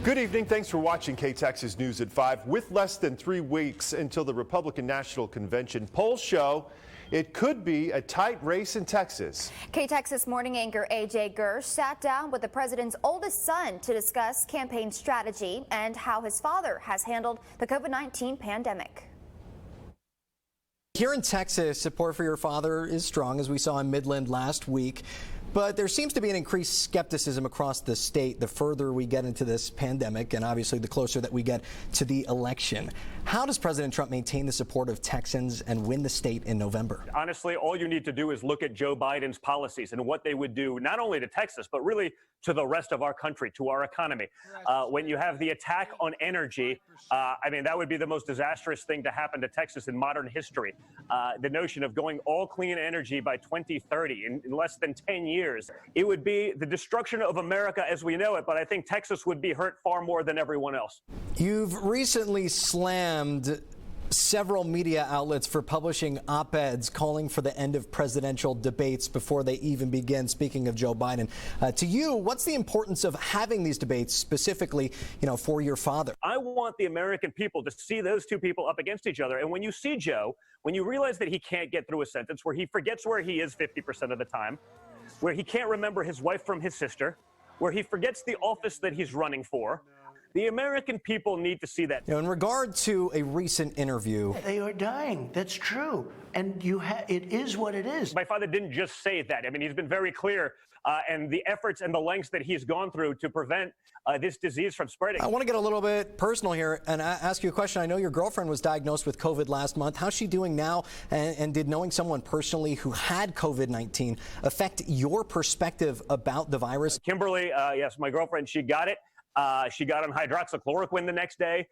Good evening. Thanks for watching KTexas News at 5. With less than 3 weeks until the Republican National Convention, polls show it could be a tight race in Texas. KTexas morning anchor AJ Gersh sat down with the president's oldest son to discuss campaign strategy and how his father has handled the COVID-19 pandemic. Here in Texas, support for your father is strong, as we saw in Midland last week. But there seems to be an increased skepticism across the state the further we get into this pandemic, and obviously the closer that we get to the election. How does President Trump maintain the support of Texans and win the state in November? Honestly, all you need to do is look at Joe Biden's policies and what they would do, not only to Texas, but really to the rest of our country, to our economy. When you have the attack on energy, that would be the most disastrous thing to happen to Texas in modern history. The notion of going all clean energy by 2030 in less than 10 years, it would be the destruction of America as we know it, but I think Texas would be hurt far more than everyone else. You've recently slammed several media outlets for publishing op-eds calling for the end of presidential debates before they even begin. Speaking of Joe Biden, to you, what's the importance of having these debates specifically, for your father? I want the American people to see those two people up against each other. And when you see Joe, when you realize that he can't get through a sentence, where he forgets where he is 50% of the time, where he can't remember his wife from his sister, where he forgets the office that he's running for, the American people need to see that. In regard to a recent interview, they are dying. That's true. And it is what it is. My father didn't just say that. He's been very clear, and the efforts and the lengths that he's gone through to prevent this disease from spreading. I want to get a little bit personal here and ask you a question. I know your girlfriend was diagnosed with COVID last month. How's she doing now? And did knowing someone personally who had COVID-19 affect your perspective about the virus? Kimberly, yes, my girlfriend, she got it. She got on hydroxychloroquine the next day,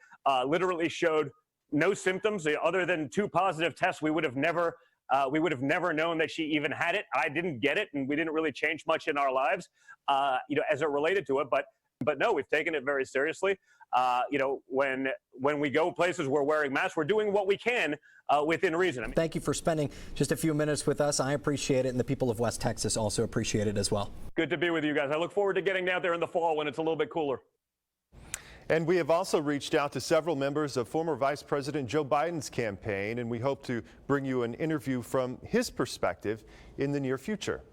literally showed no symptoms other than 2 positive tests. We would have never known that she even had it. I didn't get it, and we didn't really change much in our lives, as it related to it. But no, we've taken it very seriously. When we go places, we're wearing masks. We're doing what we can within reason. Thank you for spending just a few minutes with us. I appreciate it, and the people of West Texas also appreciate it as well. Good to be with you guys. I look forward to getting out there in the fall when it's a little bit cooler. And we have also reached out to several members of former Vice President Joe Biden's campaign, and we hope to bring you an interview from his perspective in the near future.